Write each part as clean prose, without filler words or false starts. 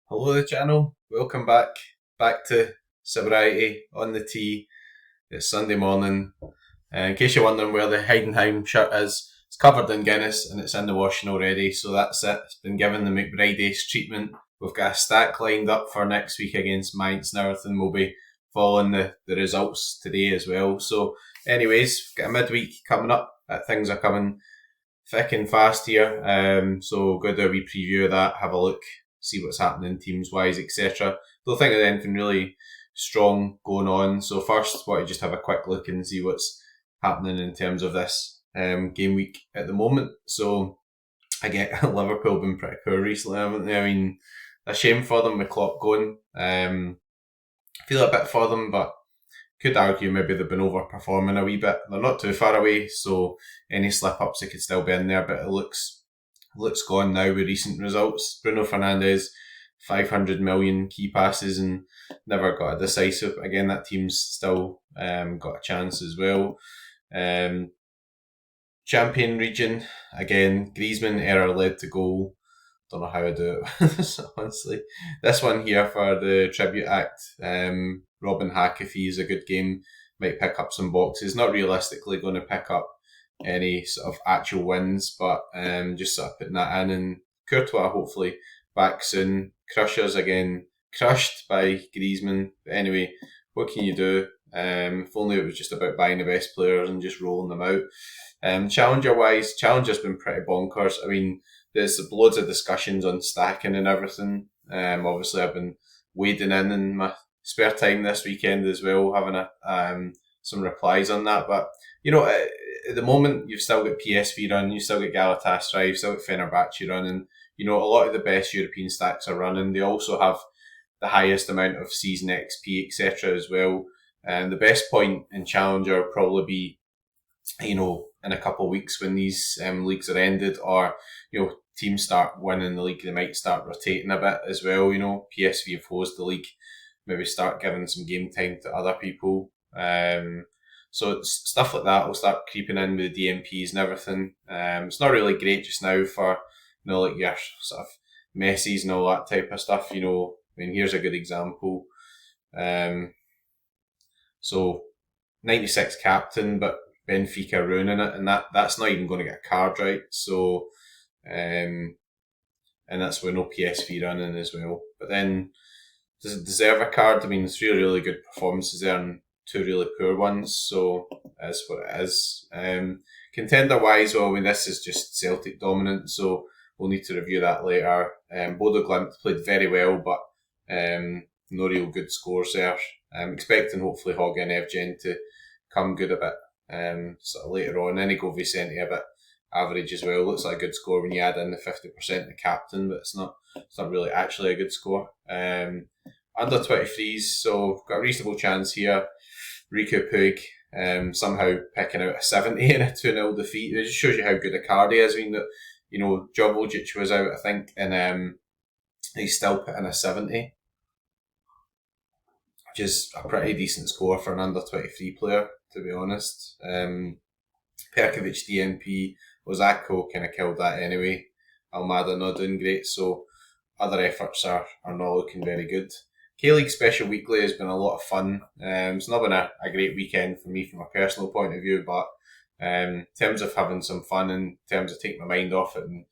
Hello the channel, welcome back to Sobriety on the Tee. It's Sunday morning. In case you're wondering where the Heidenheim shirt is, it's covered in Guinness and it's in the washing already, so that's it. It's been given the McBride's treatment. We've got a stack lined up for next week against Mainz and everything. We'll be following the results today as well. So anyways, we've got a midweek coming up. Things are coming thick and fast here. So go do a wee preview of that, have a look, see what's happening teams wise, etc. Don't think there's anything really strong going on. So first, want to just have a quick look and see what's happening in terms of this game week at the moment. So I get Liverpool been pretty poor recently, haven't they? I mean, a shame for them with Klopp going. Feel a bit for them, but could argue maybe they've been overperforming a wee bit. They're not too far away, so any slip ups they could still be in there, but it looks gone now with recent results. Bruno Fernandes, 500 million key passes and never got a decisive. Again, that team's still got a chance as well. Champion region, again, Griezmann error led to goal. Don't know how I do it, honestly. This one here for the tribute act, Robin Hack, if he's a good game, might pick up some boxes. Not realistically going to pick up any sort of actual wins, but just sort of putting that in. And Courtois hopefully back soon. Crushers again, crushed by Griezmann. But anyway, what can you do? If only it was just about buying the best players and just rolling them out. Challenger wise, Challenger's been pretty bonkers. I mean, there's loads of discussions on stacking and everything. Obviously, I've been wading in my spare time this weekend as well, having some replies on that. But at the moment, you've still got PSV running, you've still got Galatasaray, you've still got Fenerbahce running. A lot of the best European stacks are running. They also have the highest amount of season XP, etc. as well. And the best point in Challenger will probably be, in a couple of weeks when these leagues are ended, or teams start winning the league, they might start rotating a bit as well. PSV have hosted the league, maybe start giving some game time to other people. So stuff like that will start creeping in with the DMPs and everything. It's not really great just now for like your sort of Messi's and all that type of stuff. I mean, here's a good example. So 96 captain, but Benfica ruining it, and that's not even going to get a card right. So, and that's with no PSV running as well. But then, does it deserve a card? I mean, 3 really good performances there and 2 really poor ones. So, that's what it is. Contender wise, well, I mean, this is just Celtic dominant, so we'll need to review that later. Bodo Glimt played very well, but no real good scores there. I'm expecting hopefully Hogg and Evgen to come good a bit sort of later on. Then go Vicente a bit average as well. Looks like a good score when you add in the 50% the captain, but it's not really actually a good score. Under 23s, so got a reasonable chance here. Rico Puig somehow picking out a 70 in a 2-0 defeat. It just shows you how good a card he is. I mean, that Jovojic was out, I think, and he's still put in a 70, which is a pretty decent score for an under 23 player, to be honest. Perkovic DNP, Ozako kind of killed that anyway. Almada not doing great, so other efforts are not looking very good. K-League Special Weekly has been a lot of fun. It's not been a great weekend for me from a personal point of view, but in terms of having some fun, in terms of taking my mind off it and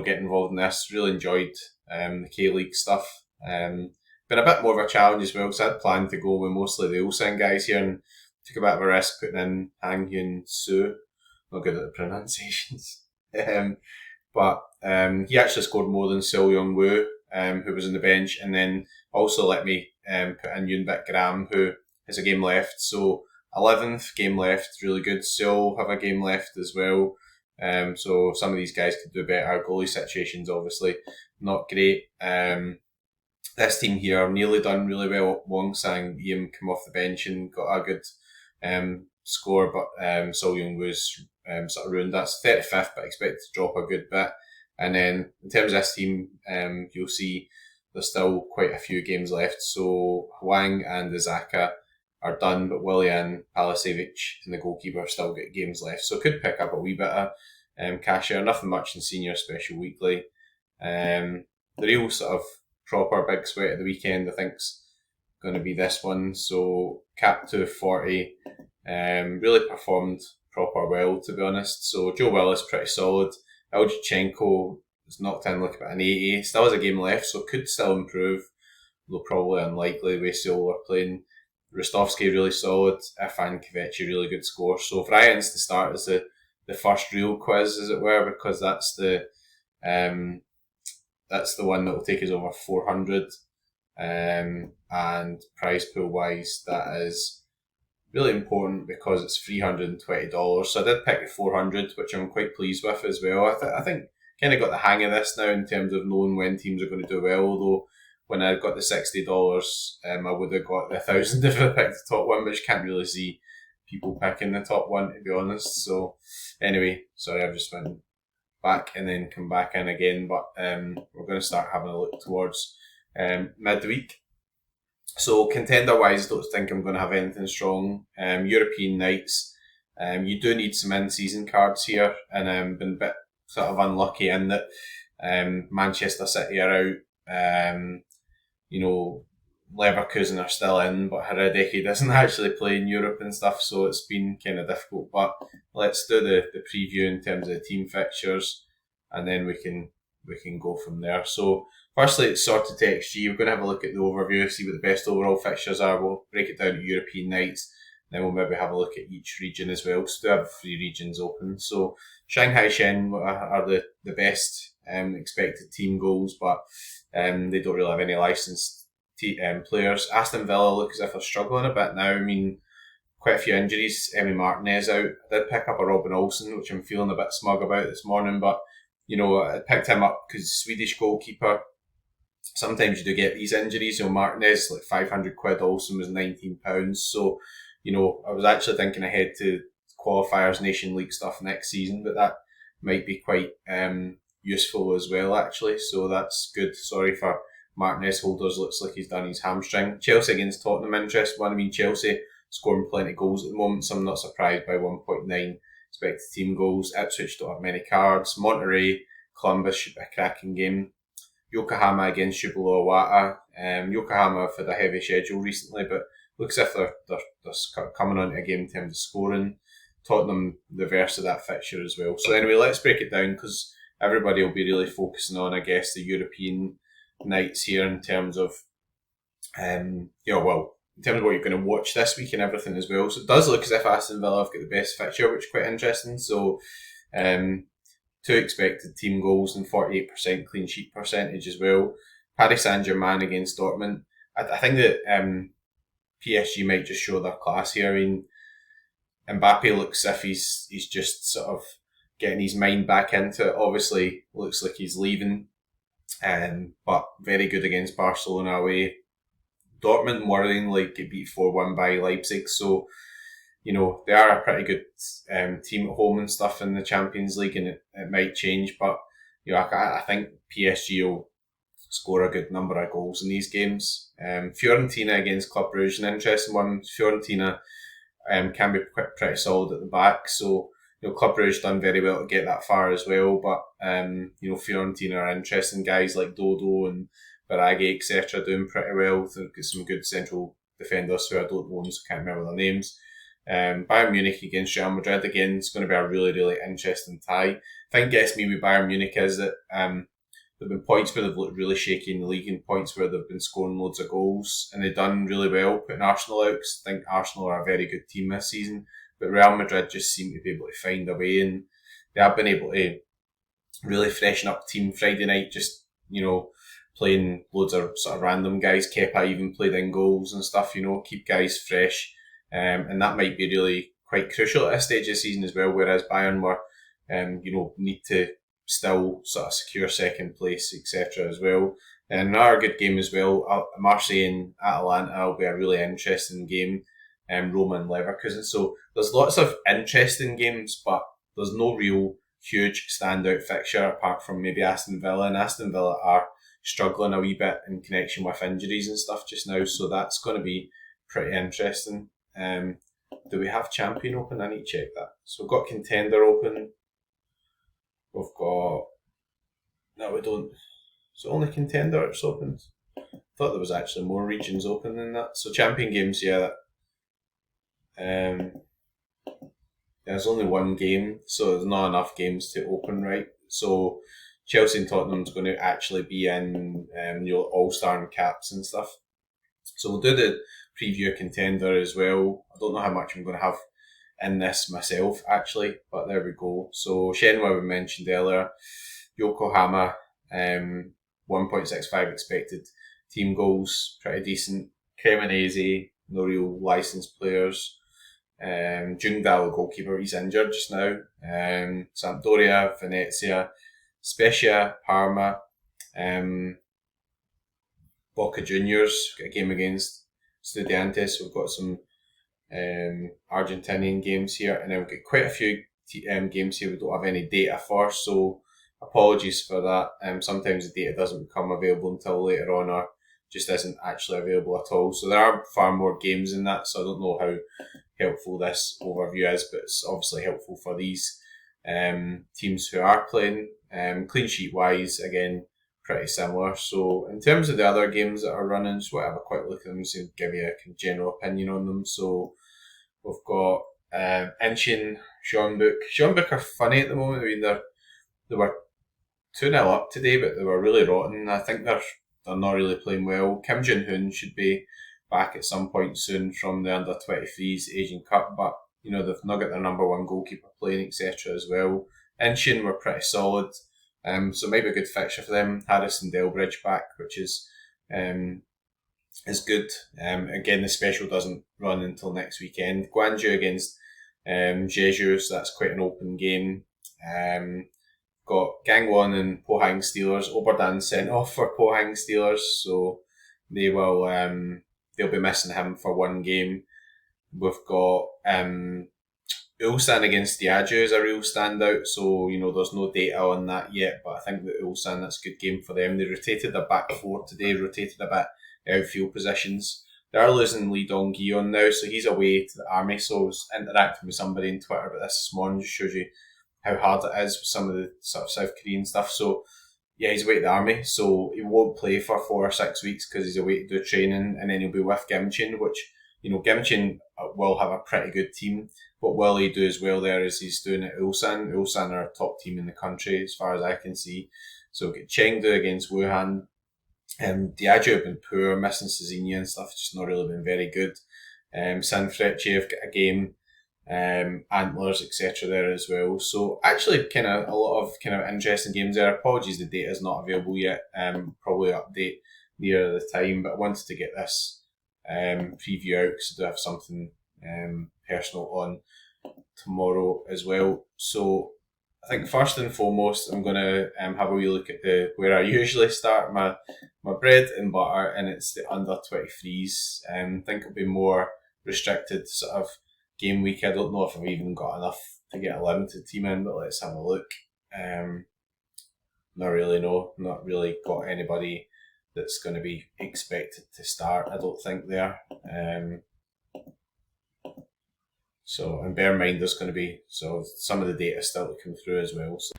get involved in this, really enjoyed the K-League stuff. Been a bit more of a challenge as well, because I had planned to go with mostly the Ulsan guys here and took a bit of a risk putting in Hang Hyun Soo. Not good at the pronunciations. But he actually scored more than Sil Young Woo, who was on the bench, and then also let me put in Yunbit Graham, who has a game left. So 11th game left, really good. Sil have a game left as well. So some of these guys could do better. Goalie situations obviously not great. This team here nearly done really well. Wong Sang Yim came off the bench and got a good score, but So Young was sort of ruined. That's 35th, but I expect to drop a good bit. And then in terms of this team, you'll see there's still quite a few games left. So Hwang and Izaka are done, but Willian, Palacevic and the goalkeeper still got games left. So could pick up a wee bit of cash here. Nothing much in Senior Special Weekly. The real sort of proper big sweat of the weekend, I think's going to be this one. So cap to 40, really performed proper well, to be honest. So Joe Willis pretty solid. Eljichenko is knocked in like about an 80. Still has a game left, so could still improve, though probably unlikely. We still are playing. Rostovsky really solid. Ifan Kvechi really good score. So for Ians to start as the first real quiz, as it were, because um, that's the one that will take us over 400. And prize pool wise, that is really important because it's $320. So I did pick the 400, which I'm quite pleased with as well. I think kind of got the hang of this now in terms of knowing when teams are going to do well. Although when I got the $60, I would have got the 1,000 if I picked the top one, but you can't really see people picking the top one, to be honest. So anyway, sorry, I've just went back and then come back in again. But we're going to start having a look towards midweek. So contender wise, I don't think I'm going to have anything strong. European nights, you do need some in-season cards here, and been a bit sort of unlucky in that Manchester City are out. Leverkusen are still in, but Hradecki doesn't actually play in Europe and stuff, so it's been kind of difficult. But let's do the preview in terms of the team fixtures, and then we can go from there. So firstly, it's sorted to XG. We're going to have a look at the overview, see what the best overall fixtures are. We'll break it down to European nights, then we'll maybe have a look at each region as well. So we have 3 regions open. So Shanghai Shen are the best expected team goals, but they don't really have any licensed players. Aston Villa look as if they're struggling a bit now. I mean, quite a few injuries. Emi Martinez out. I did pick up a Robin Olsen, which I'm feeling a bit smug about this morning, but I picked him up because Swedish goalkeeper. Sometimes you do get these injuries. Martinez like £500, Olsen was £19. So, I was actually thinking ahead to qualifiers, Nation League stuff next season, but that might be quite useful as well, actually. So that's good. Sorry for Martinez holders. Looks like he's done his hamstring. Chelsea against Tottenham, interesting one. I mean, Chelsea scoring plenty of goals at the moment, so I'm not surprised by 1.9 expected team goals. Ipswich don't have many cards. Monterrey, Columbus should be a cracking game. Yokohama against Shibolo Iwata. Yokohama have had a heavy schedule recently, but looks as if they're coming on to a game in terms of scoring. Tottenham, the verse of that fixture as well. So anyway, let's break it down because everybody will be really focusing on, I guess, the European nights here in terms of, in terms of what you're going to watch this week and everything as well. So it does look as if Aston Villa have got the best fixture, which is quite interesting. So, 2 expected team goals and 48% clean sheet percentage as well. Paris Saint-Germain against Dortmund. I think that PSG might just show their class here. I mean, Mbappe looks as if he's just sort of getting his mind back into it. Obviously, looks like he's leaving, but very good against Barcelona away. Dortmund worrying, like get beat 4-1 by Leipzig, so they are a pretty good team at home and stuff in the Champions League, and it might change, but I think PSG will score a good number of goals in these games. Fiorentina against Club Brugge, an interesting one. Fiorentina can be pretty solid at the back, so Club Brugge done very well to get that far as well, but Fiorentina are interesting. Guys like Dodo and Baraghi, etc., doing pretty well. They've got some good central defenders who I don't own, so can't remember their names. Bayern Munich against Real Madrid, again, it's going to be a really, really interesting tie. I think gets me with Bayern Munich is that there have been points where they've looked really shaky in the league and points where they've been scoring loads of goals, and they've done really well putting Arsenal out, because I think Arsenal are a very good team this season, but Real Madrid just seem to be able to find a way, and they have been able to really freshen up the team Friday night, just, playing loads of sort of random guys. Kepa even played in goals and stuff, keep guys fresh. And that might be really quite crucial at this stage of the season as well, whereas Bayern were, need to still sort of secure second place, etc. as well. And another good game as well, Marseille and Atalanta will be a really interesting game, Roma and Leverkusen. So there's lots of interesting games, but there's no real huge standout fixture apart from maybe Aston Villa, and Aston Villa are struggling a wee bit in connection with injuries and stuff just now, so that's going to be pretty interesting. Do we have champion open? I need to check that. So we've got contender open. We've got... No, we don't. So only contender it's opened. Thought there was actually more regions open than that. So champion games, yeah. There's only one game, so there's not enough games to open, right? So Chelsea and Tottenham's going to actually be in All-Star and caps and stuff. So we'll do the preview contender as well. I don't know how much I'm going to have in this myself, actually, but there we go. So Shenhua we mentioned earlier, Yokohama, 1.65 expected team goals, pretty decent. Cremonese, no real licensed players. Jungdal, goalkeeper, he's injured just now. Sampdoria, Venezia, Spezia, Parma, Boca Juniors, got a game against Estudiantes. We've got some Argentinian games here, and then we've got quite a few games here we don't have any data for, so apologies for that. Sometimes the data doesn't become available until later on, or just isn't actually available at all. So there are far more games in that, so I don't know how helpful this overview is, but it's obviously helpful for these teams who are playing. Clean sheet wise, again, pretty similar. So in terms of the other games that are running, just want to have a quick look at them and give you a general opinion on them. So we've got Inchin, Jeonbuk. Jeonbuk are funny at the moment. I mean, they were 2-0 up today, but they were really rotten. I think they're not really playing well. Kim Jin-hoon should be back at some point soon from the under-23s Asian Cup, but you know they've not got their number one goalkeeper playing, etc. as well. Inchin were pretty solid, so maybe a good fixture for them. Harrison Delbridge back, which is good. Again, the special doesn't run until next weekend. Gwangju against Jeju, so that's quite an open game. Got Gangwon and Pohang Steelers. Oberdan sent off for Pohang Steelers, so they will they'll be missing him for one game. We've got Ulsan against Diageo is a real standout, so you know there's no data on that yet, but I think that Ulsan, that's a good game for them. They rotated their back four today, rotated a bit outfield positions. They are losing Lee Dong-gi on now, so he's away to the army. So I was interacting with somebody on Twitter about this morning, just shows you how hard it is with some of the sort of South Korean stuff. So yeah, he's away to the army, so he won't play for 4 or 6 weeks because he's away to do training, and then he'll be with Gimchin, which, you know, Gimchin will have a pretty good team. What will he do as well there is he's doing it Ulsan. Ulsan are a top team in the country as far as I can see. So we'll get Chengdu against Wuhan. Diageo have been poor, missing Cezinha and stuff, just not really been very good. Sanfrecce have got a game. Antlers, etc. there as well. So actually kind of a lot of kind of interesting games there. Apologies the data is not available yet. Probably update near the time, but I wanted to get this preview out because I do have something personal on tomorrow as well. So I think first and foremost I'm going to have a wee look at where I usually start my bread and butter, and it's the under 23s. I think it'll be more restricted sort of game week. I don't know if I've even got enough to get a limited team in, but let's have a look. Not really got anybody that's going to be expected to start, I don't think there. So, and bear in mind there's going to be, so some of the data still to come through as well. So,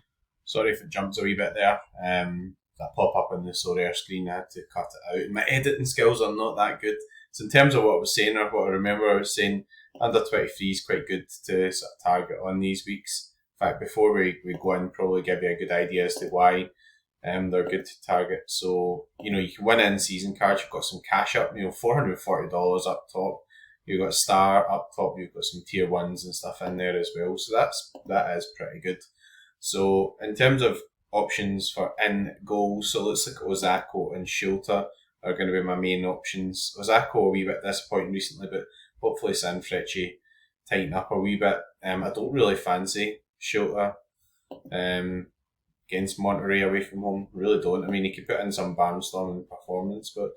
sorry if it jumps a wee bit there. That pop up on the Sorare screen, I had to cut it out. My editing skills are not that good. So in terms of what I was saying, or what I remember I was saying, under 23 is quite good to sort of target on these weeks. In fact, before we go in, probably give you a good idea as to why they're good to target. So, you know, you can win in season cards. You've got some cash up, you know, $440 up top. You've got star up top. You've got some tier ones and stuff in there as well. So that is pretty good. So in terms of options for in goals, so it looks like Osako and Shilta are going to be my main options. Osako a wee bit disappointing recently, but hopefully Sanfrecce tighten up a wee bit. I don't really fancy Shilta against Monterey away from home. Really don't. I mean, he could put in some barnstorming performance, but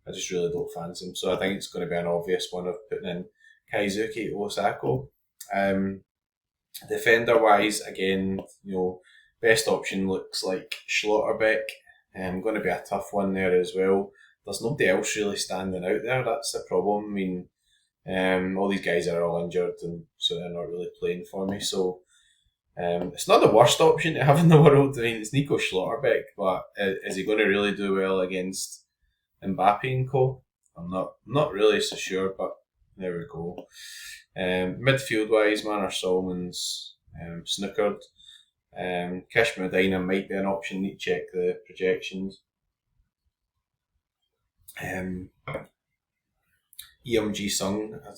I just really don't fancy him. So I think it's going to be an obvious one of putting in Kaizuki Osako. Defender wise, again, you know, best option looks like Schlotterbeck. Going to be a tough one there as well. There's nobody else really standing out there. That's the problem. I mean, all these guys are all injured, and so they're not really playing for me. So It's not the worst option to have in the world. I mean, it's Nico Schlotterbeck, but is he going to really do well against Mbappe and co? I'm not really so sure, but there we go. Midfield wise, Manor Solomons snookered. Kish Medina might be an option. Need to check the projections. EMG Sung, I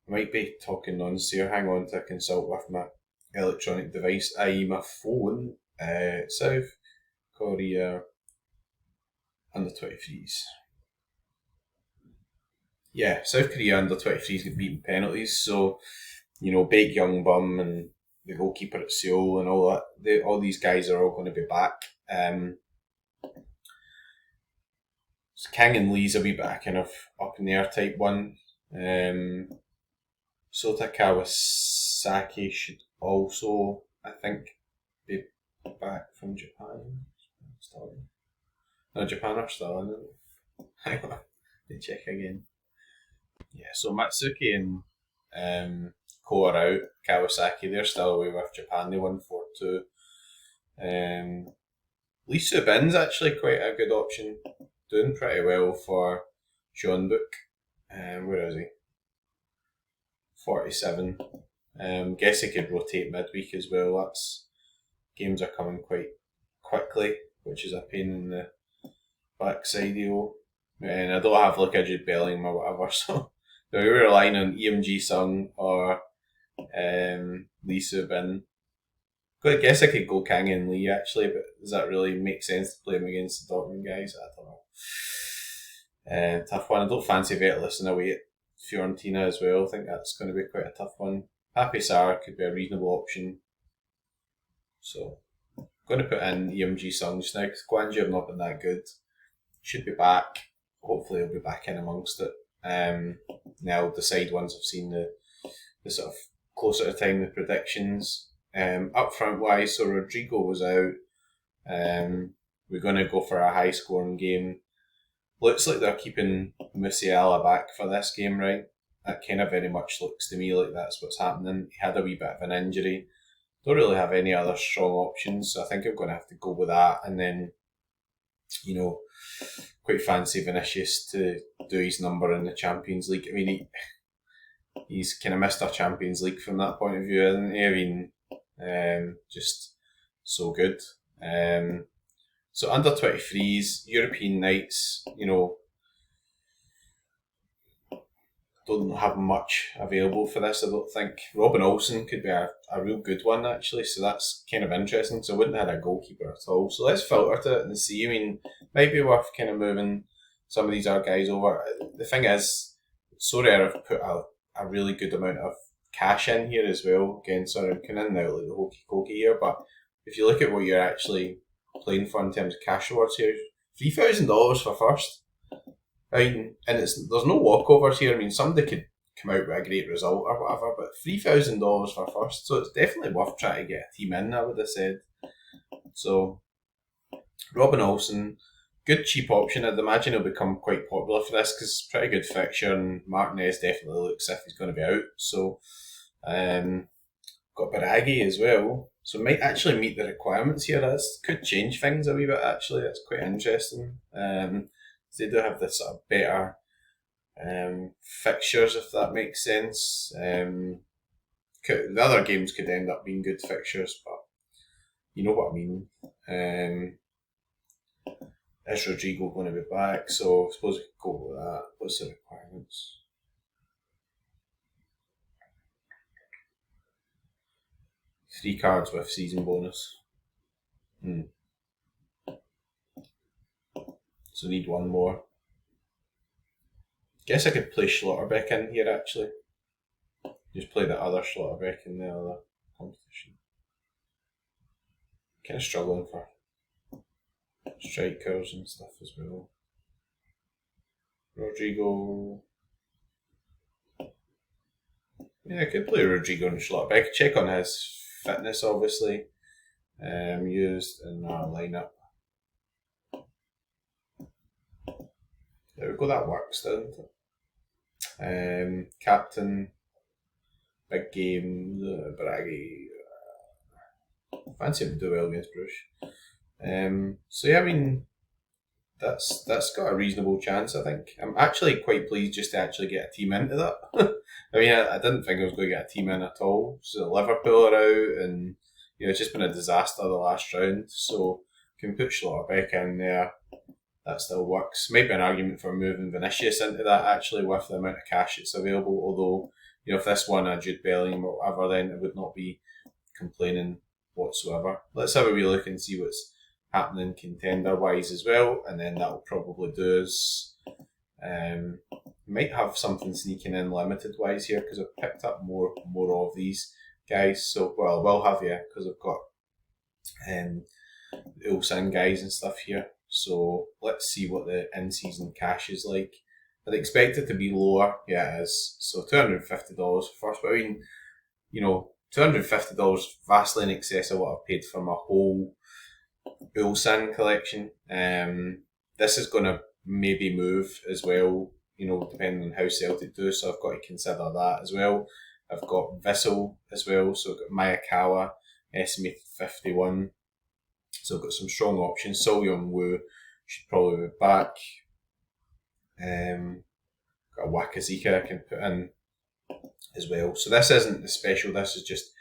might be talking nonsense here. Hang on to consult with my electronic device, i.e. my phone. South Korea under 23s. Yeah, South Korea under 23s get beaten penalties. So, Baek Young Bum and the goalkeeper at Seoul and all that. All these guys are all going to be back. King and Lee's a wee bit kind of up in the air type one. Sota Kawasaki should also, I think, be back from Japan. No, Japan are still in it. Hang on, let me check again. Yeah, so Matsuki and Ko are out. Kawasaki, they're still away with Japan. They won 4-2. Lee Subin's actually quite a good option. Doing pretty well for Jeonbuk. Where is he? 47. Guess he could rotate midweek as well. Games are coming quite quickly, which is a pain in the backside. And I don't have like a Jude Bellingham or whatever, so we were relying on EMG Sung or Lee Subin. I guess I could go Kang and Lee actually, but does that really make sense to play him against the Dortmund guys? I don't know. Tough one. I don't fancy Vettelson away at Fiorentina as well. I think that's going to be quite a tough one. Happy Sarr could be a reasonable option. So, I'm going to put in EMG Sung just now because Guangzhou have not been that good. Should be back. Hopefully he'll be back in amongst it. Now I'll decide once I've seen the sort of closer to time the predictions. Up front wise, so Rodrigo was out. We're going to go for a high scoring game. Looks like they're keeping Musiala back for this game, right? That kind of very much looks to me like that's what's happening. He had a wee bit of an injury. Don't really have any other strong options, so I think I'm going to have to go with that. And then, quite fancy Vinicius to do his number in the Champions League. I mean, he's kind of missed our Champions League from that point of view, isn't he? I mean, just so good. So under 23s, European nights, don't have much available for this, I don't think. Robin Olsen could be a real good one, actually, so that's kind of interesting. So I wouldn't have had a goalkeeper at all. So let's filter to it and see. I mean, might be worth kind of moving some of these other guys over. The thing is, Sorare have put a really good amount of cash in here as well. Again, sorry, I'm kind of in and out like the hokey-cokey here, but if you look at what you're actually playing for in terms of cash awards here, $3,000 for first. I mean, and there's no walkovers here. I mean, somebody could come out with a great result or whatever, but $3,000 for first, so it's definitely worth trying to get a team in, I would have said. So, Robin Olsen, good cheap option. I'd imagine he'll become quite popular for this because it's a pretty good fixture, and Martinez definitely looks as if he's going to be out. So, got Baraghi as well. So might actually meet the requirements here. That could change things a wee bit actually. That's quite interesting. They do have this sort of better fixtures, if that makes sense. The other games could end up being good fixtures, but you know what I mean. Is Rodrigo going to be back? So I suppose we could go with that. What's the requirements? Three cards with season bonus. So need one more. Guess I could play Schlotterbeck in here actually. Just play the other Schlotterbeck in the other competition. Kind of struggling for strikers and stuff as well. Rodrigo. Yeah, I could play Rodrigo and Schlotterbeck. Check on his fitness, obviously. Used in our lineup. There we go, that works, doesn't it? Captain. big game, Braggy. Fancy him to do well against Bruges. So yeah, I mean that's got a reasonable chance. I think I'm actually quite pleased just to actually get a team into that. I mean, I didn't think I was going to get a team in at all. So Liverpool are out, and it's just been a disaster the last round. So can put Schlotterbeck in there. That still works. Might be an argument for moving Vinicius into that actually with the amount of cash that's available. Although if this won a Jude Bellingham or whatever, then it would not be complaining whatsoever. Let's have a wee look and see what's happening contender wise as well, and then that'll probably do us. Might have something sneaking in limited wise here because I've picked up more of these guys. So I will have because I've got Ulsan guys and stuff here. So let's see what the in-season cash is like. I'd expect it to be lower. Yeah, it is. So $250 for first. But I mean, $250 vastly in excess of what I've paid for my whole Ulsan collection. This is going to maybe move as well, depending on how Celtic do. So I've got to consider that as well. I've got Vissel as well. So I've got Mayakawa, estimated 51. So I've got some strong options. So Young-woo should probably be back. Got a Wakazika I can put in as well. So this isn't the special. This is just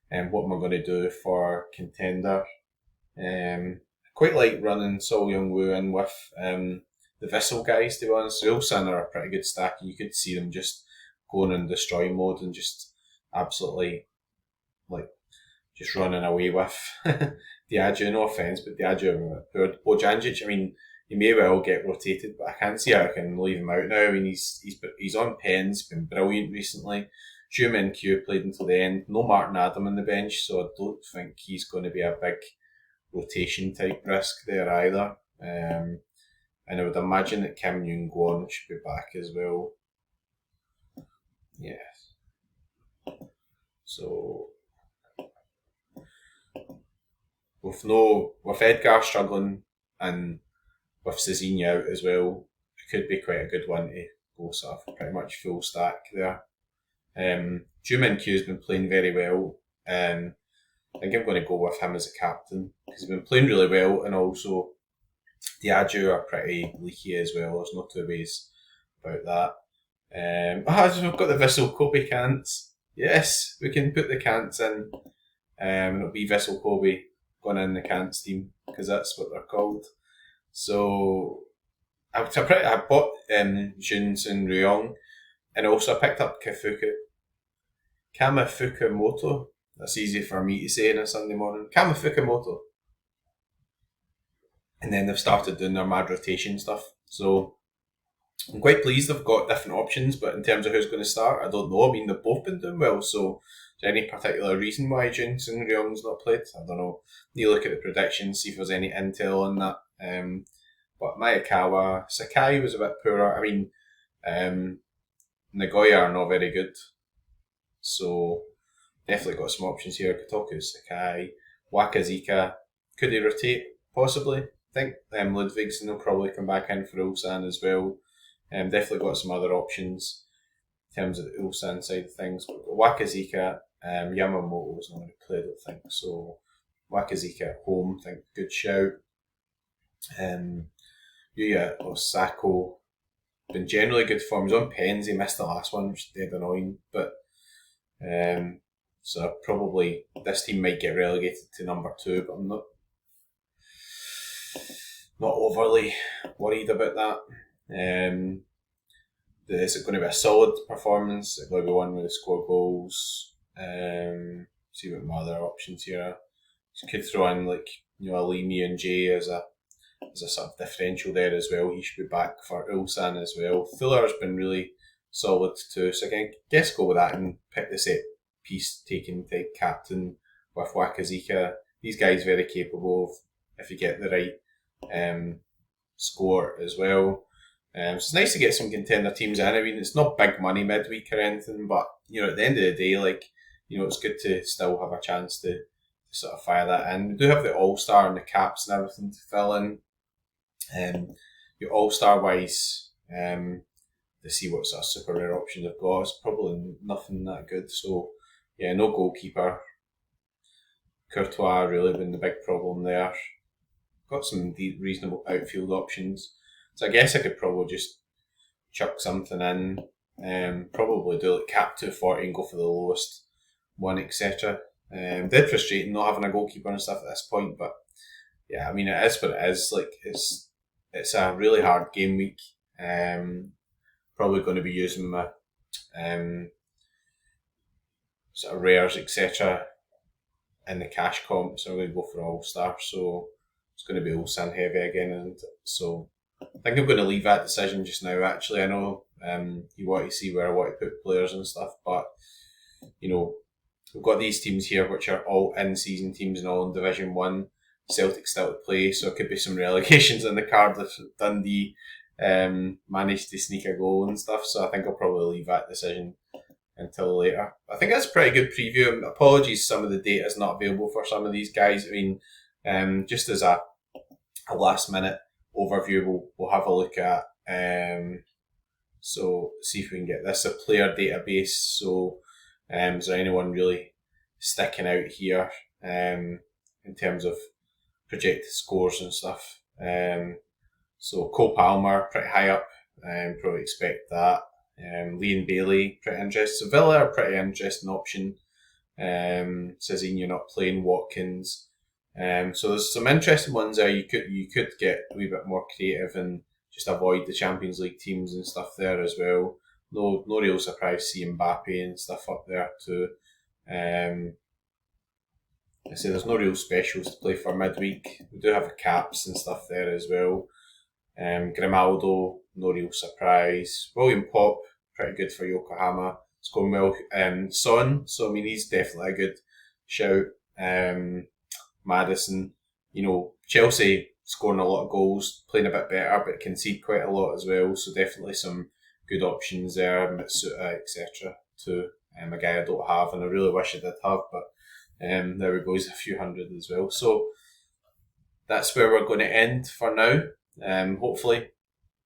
what am I going to do for contender. Quite like running Sol Young-woo in with the Vissel guys, to be honest. The Ulsan are a pretty good stack, and you could see them just going in destroy mode and just absolutely just running away with Diageo. No offence, but Diageo poor. Bojanjic, I mean, he may well get rotated, but I can't see how I can leave him out now. I mean, he's on pens, been brilliant recently. Jumin Q played until the end. No Martin Adam on the bench, so I don't think he's going to be a big rotation type risk there either. And I would imagine that Kim Yoon Gwon should be back as well. Yes. So with Edgar struggling and with Cezine out as well, it could be quite a good one to go sort of pretty much full stack there. Jumin Q's been playing very well. I think I'm going to go with him as a captain because he's been playing really well, and also Diageo are pretty leaky as well. There's no two ways about that. We've got the Vissel Kobe cants. Yes, we can put the cants in, and it'll be Vissel Kobe going in the cants team because that's what they're called. So I bought Junsun Ryong, and also I picked up Kamafukamoto. That's easy for me to say on a Sunday morning. Kamafukamoto. And then they've started doing their mad rotation stuff. So I'm quite pleased they've got different options, but in terms of who's going to start, I don't know. I mean, they've both been doing well, so is there any particular reason why Junsun Ryong's not played? I don't know. Need to look at the predictions, see if there's any intel on that. But Mayakawa, Sakai was a bit poorer. I mean, Nagoya are not very good. So definitely got some options here. Kotoku, Sakai, Wakazika. Could he rotate? Possibly. I think Ludvigsen will probably come back in for Ulsan as well. Definitely got some other options in terms of the Ulsan side of things. But Wakazika, Yamamoto's not going to play, I don't think. So Wakazika at home, I think good shout. Yuya Osako, been generally good form. He's on pens, he missed the last one, which is dead annoying. But so probably this team might get relegated to number 2, but I'm not overly worried about that. Is it going to be a solid performance? Is it going to be one where they score goals? See what my other options here are. You could throw in Alimi and Jay as a sort of differential there as well. He should be back for Ulsan as well. Fuller's been really solid too, so I can guess go with that and pick the set piece taking type captain with Wakazika. These guys very capable of, if you get the right score as well. So it's nice to get some contender teams in. I mean, it's not big money midweek or anything, but at the end of the day, it's good to still have a chance to sort of fire that in. We do have the All-Star and the caps and everything to fill in. Your All-Star wise, to see what sort of super rare options I've got, it's probably nothing that good. So yeah, no goalkeeper. Courtois really been the big problem there. Got some reasonable outfield options. So I guess I could probably just chuck something in. Probably do like cap 240 and go for the lowest one, etc. Dead frustrating not having a goalkeeper and stuff at this point, but yeah, I mean it is what it is. Like it's a really hard game week. Probably going to be using my sort of rares, etc. in the cash comp, so I'm going to go for All Star. So it's going to be Ulsan heavy again, and so I think I'm going to leave that decision just now. Actually, I know you want to see where I want to put players and stuff, but you know we've got these teams here which are all in-season teams and all in Division 1. Celtic still to play, so it could be some relegations in the card if Dundee managed to sneak a goal and stuff. So I think I'll probably leave that decision until later. I think that's a pretty good preview. Apologies, some of the data is not available for some of these guys. I mean, just as a last minute overview, we'll have a look at. So see if we can get this a player database. So is there anyone really sticking out here in terms of projected scores and stuff? So Cole Palmer pretty high up. Probably expect that. Lee and Bailey pretty interesting. So Villa are a pretty interesting option. You're not playing Watkins. So there's some interesting ones there. You could get a wee bit more creative and just avoid the Champions League teams and stuff there as well. No real surprise to see Mbappe and stuff up there too. I say there's no real specials to play for midweek. We do have caps and stuff there as well. Grimaldo, no real surprise. William Pop, pretty good for Yokohama. It's going well. Son, so I mean he's definitely a good shout. Maddison, Chelsea scoring a lot of goals, playing a bit better, but concede quite a lot as well. So definitely some good options there. Mitsuta, etc. too. A guy I don't have, and I really wish I did have, but there we go. He's a few hundred as well. So that's where we're going to end for now. Hopefully,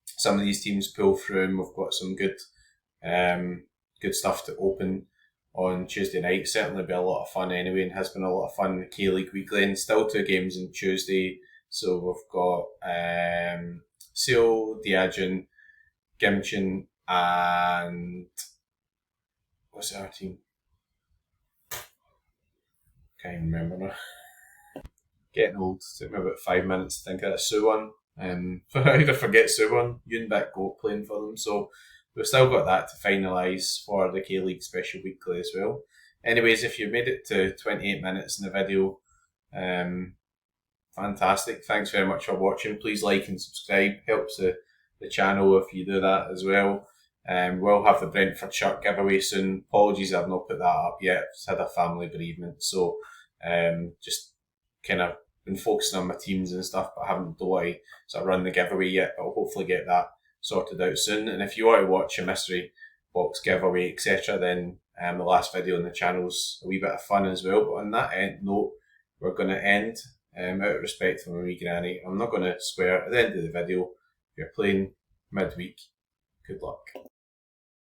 some of these teams pull through, and we've got some good stuff to open on Tuesday night. Certainly be a lot of fun anyway, and has been a lot of fun in the K-League weekly, and still 2 games on Tuesday. So we've got Seoul, Diajin, Gimchin, and what's the other team? Can't even remember now. Getting old. It took me about 5 minutes to think of Suwon. How to forget Suwon? Yunbek Goat playing for them. So we've still got that to finalise for the K-League Special Weekly as well. Anyways, if you made it to 28 minutes in the video, fantastic. Thanks very much for watching. Please like and subscribe. Helps the channel if you do that as well. We'll have the Brentford shirt giveaway soon. Apologies I've not put that up yet. I've had a family bereavement, so just kind of been focusing on my teams and stuff, but I haven't sort of run the giveaway yet, but I'll hopefully get that sorted out soon. And if you want to watch a mystery box giveaway, etc., then the last video on the channel's a wee bit of fun as well. But on that note, we're going to end. Out of respect for my wee granny, I'm not going to swear at the end of the video. If you're playing midweek, good luck.